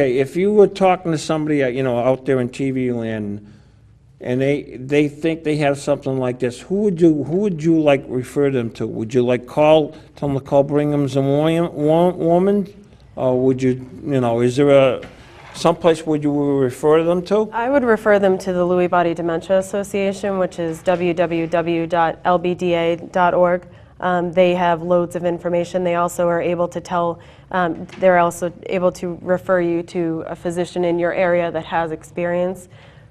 Okay, if you were talking to somebody, out there in TV land, and they think they have something like this, who would you like refer them to? Would you like tell them to call Brigham's and Women? Or would you, is there someplace would you refer them to? I would refer them to the Lewy Body Dementia Association, which is www.lbda.org. They have loads of information. They also are able to they're also able to refer you to a physician in your area that has experience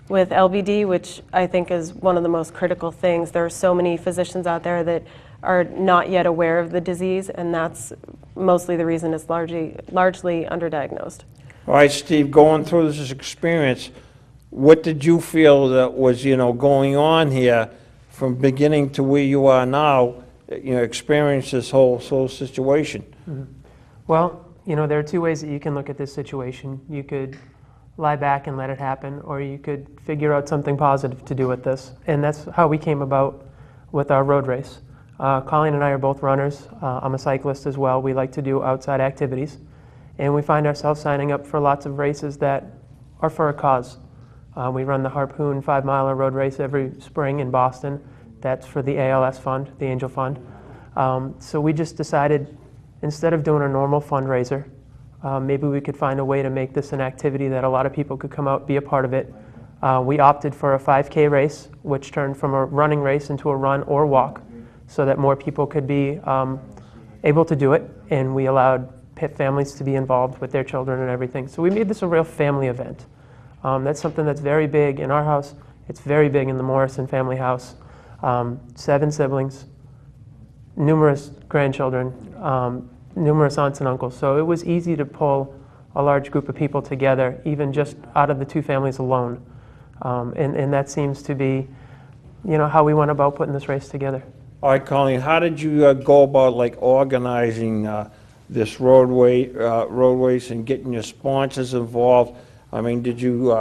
with LBD, which I think is one of the most critical things. There are so many physicians out there that are not yet aware of the disease, and that's mostly the reason it's largely underdiagnosed. All right, Steve, going through this experience, what did you feel that was, going on here from beginning to where you are now, experience this whole situation? Mm-hmm. Well, there are two ways that you can look at this situation. You could lie back and let it happen, or you could figure out something positive to do with this. And that's how we came about with our road race. Colleen and I are both runners. I'm a cyclist as well. We like to do outside activities. And we find ourselves signing up for lots of races that are for a cause. We run the Harpoon 5-miler road race every spring in Boston. That's for the ALS Fund, the Angel Fund. So we just decided, instead of doing a normal fundraiser, maybe we could find a way to make this an activity that a lot of people could come out, be a part of it. We opted for a 5K race, which turned from a running race into a run or walk, so that more people could be able to do it, and we allowed families to be involved with their children and everything. So we made this a real family event. That's something that's very big in our house. It's very big in the Morrison family house. 7 siblings, numerous grandchildren, numerous aunts and uncles. So it was easy to pull a large group of people together, even just out of the 2 families alone. And that seems to be, how we went about putting this race together. All right, Colleen, how did you go about organizing this road race and getting your sponsors involved? I mean, did you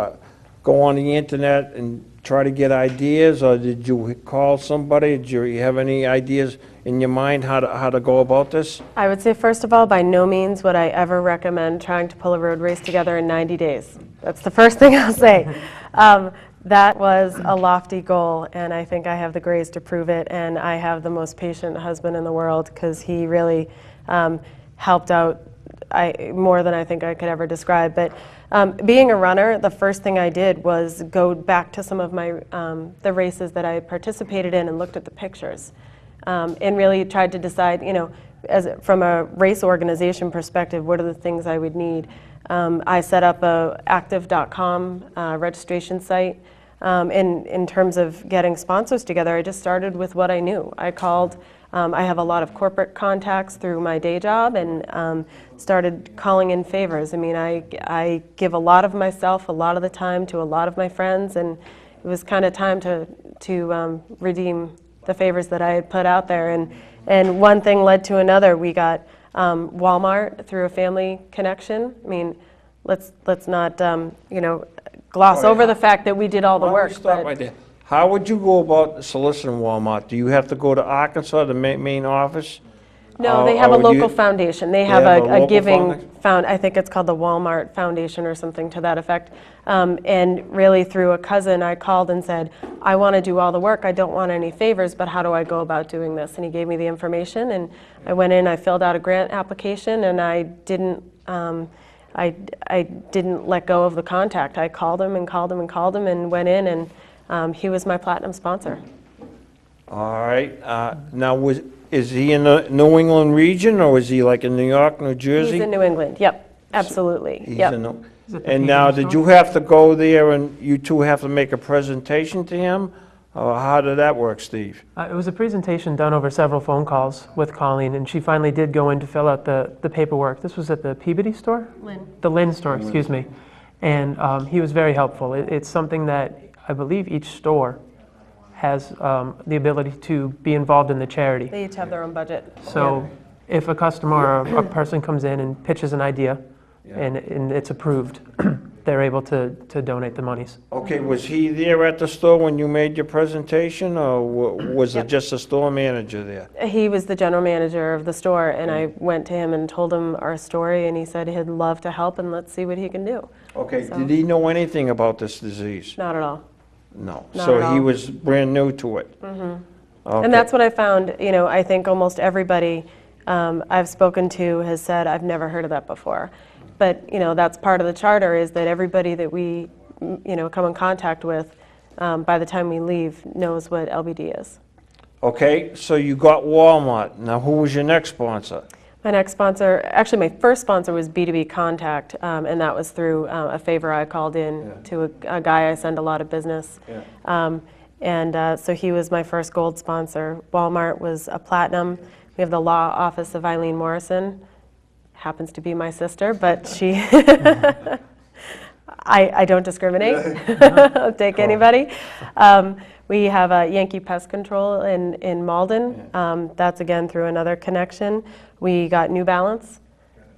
go on the internet and try to get ideas, or did you call somebody? Did you have any ideas in your mind how to go about this? I would say, first of all, by no means would I ever recommend trying to pull a road race together in 90 days. That's the first thing I'll say. That was a lofty goal, and I think I have the grace to prove it, and I have the most patient husband in the world, because he really helped out more than I think I could ever describe. But being a runner, the first thing I did was go back to some of my the races that I participated in and looked at the pictures, and really tried to decide, from a race organization perspective, what are the things I would need. I set up a active.com registration site. In terms of getting sponsors together, I just started with what I knew. I called. I have a lot of corporate contacts through my day job, and started calling in favors. I mean, I give a lot of myself a lot of the time to a lot of my friends, and it was kind of time to redeem the favors that I had put out there. And one thing led to another. We got Walmart through a family connection. I mean, let's not gloss over the fact that we did all the work. Stop right there. How would you go about soliciting Walmart? Do you have to go to Arkansas, the main office? No, they have a local foundation. They have a giving I think it's called the Walmart Foundation or something to that effect. And really through a cousin, I called and said, I want to do all the work. I don't want any favors, but how do I go about doing this? And he gave me the information, and I went in, I filled out a grant application, and I didn't let go of the contact. I called him and called him and called him, and went in, and he was my platinum sponsor. All right. Now, is he in the New England region, or is he like in New York, New Jersey? He's in New England. Yep, absolutely. And now, did you have to go there, and you two have to make a presentation to him? Or how did that work, Steve? It was a presentation done over several phone calls with Colleen, and she finally did go in to fill out the paperwork. This was at the Peabody store? The Lynn store, excuse me. And he was very helpful. It's something that I believe each store has the ability to be involved in the charity. They each have their own budget. So if a customer or a person comes in and pitches an idea, and it's approved, they're able to donate the monies. Okay, was he there at the store when you made your presentation, or was Yep. it just the store manager there? He was the general manager of the store, and I went to him and told him our story, and he said he'd love to help, and let's see what he can do. Okay, So- did he know anything about this disease? Not at all. No. Not So at he all. was brand new to it? Okay. And that's what I found, you know, I think almost everybody I've spoken to has said, I've never heard of that before. But, you know, that's part of the charter, is that everybody that we, you know, come in contact with, by the time we leave, knows what LBD is. Okay, so you got Walmart. Now, who was your next sponsor? My next sponsor, actually my first sponsor was B2B Contact, and that was through a favor I called in to a guy I send a lot of business. So he was my first gold sponsor. Walmart was a platinum. We have the law office of Eileen Morrison, happens to be my sister, but she, I don't discriminate. I'll take anybody. We have Yankee Pest Control in Malden. That's again through another connection. We got New Balance.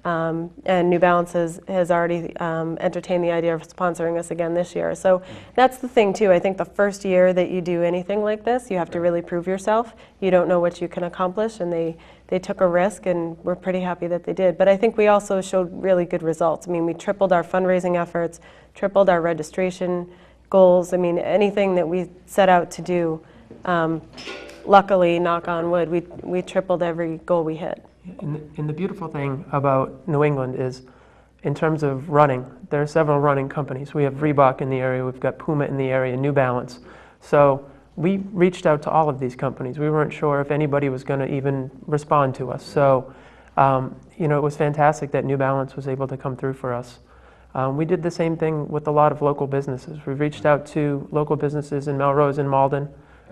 And New Balance has already entertained the idea of sponsoring us again this year. So that's the thing too. I think the first year that you do anything like this, you have to really prove yourself. You don't know what you can accomplish, and they took a risk, and we're pretty happy that they did. But I think we also showed really good results. I mean, we tripled our fundraising efforts, tripled our registration goals. I mean, anything that we set out to do, luckily, knock on wood, we tripled every goal we hit. And the beautiful thing about New England is, in terms of running, there are several running companies. We have Reebok in the area, we've got Puma in the area, New Balance. So we reached out to all of these companies. We weren't sure if anybody was going to even respond to us. So, you know, it was fantastic that New Balance was able to come through for us. We did the same thing with a lot of local businesses. We reached out to local businesses in Melrose and Malden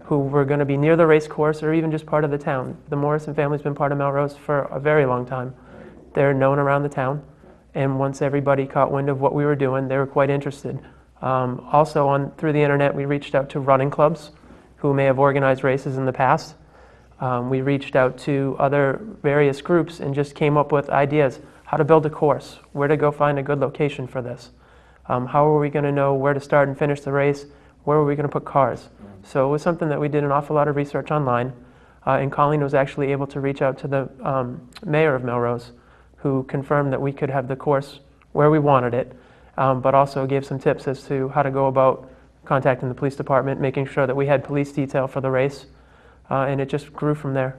who were going to be near the race course or even just part of the town. The Morrison family's been part of Melrose for a very long time. They're known around the town, and once everybody caught wind of what we were doing, they were quite interested. Also, through the internet, we reached out to running clubs who may have organized races in the past. We reached out to other various groups and just came up with ideas: how to build a course, where to go find a good location for this, how are we going to know where to start and finish the race, where are we going to put cars. So it was something that we did an awful lot of research online, and Colleen was actually able to reach out to the mayor of Melrose, who confirmed that we could have the course where we wanted it, but also gave some tips as to how to go about contacting the police department, making sure that we had police detail for the race, and it just grew from there.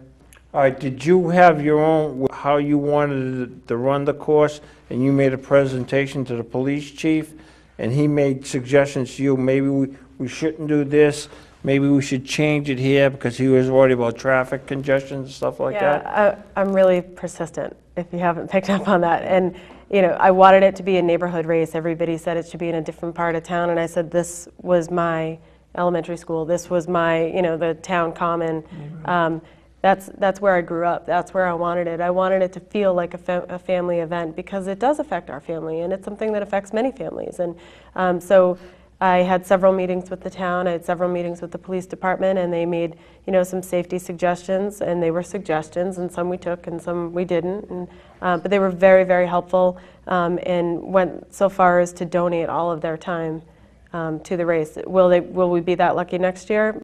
All right, did you have your own, how you wanted to run the course, and you made a presentation to the police chief, and he made suggestions to you, maybe we shouldn't do this, maybe we should change it here, because he was worried about traffic congestion and stuff like that? Yeah, I'm really persistent, if you haven't picked up on that. And, you know, I wanted it to be a neighborhood race. Everybody said it should be in a different part of town, and I said this was my elementary school, this was my, you know, the town common. That's where I grew up. That's where I wanted it. I wanted it to feel like a family event, because it does affect our family, and it's something that affects many families. And so I had several meetings with the town. I had several meetings with the police department, and they made, you know, some safety suggestions, and they were suggestions, and some we took and some we didn't. And, but they were very, very helpful, and went so far as to donate all of their time to the race. Will we be that lucky next year?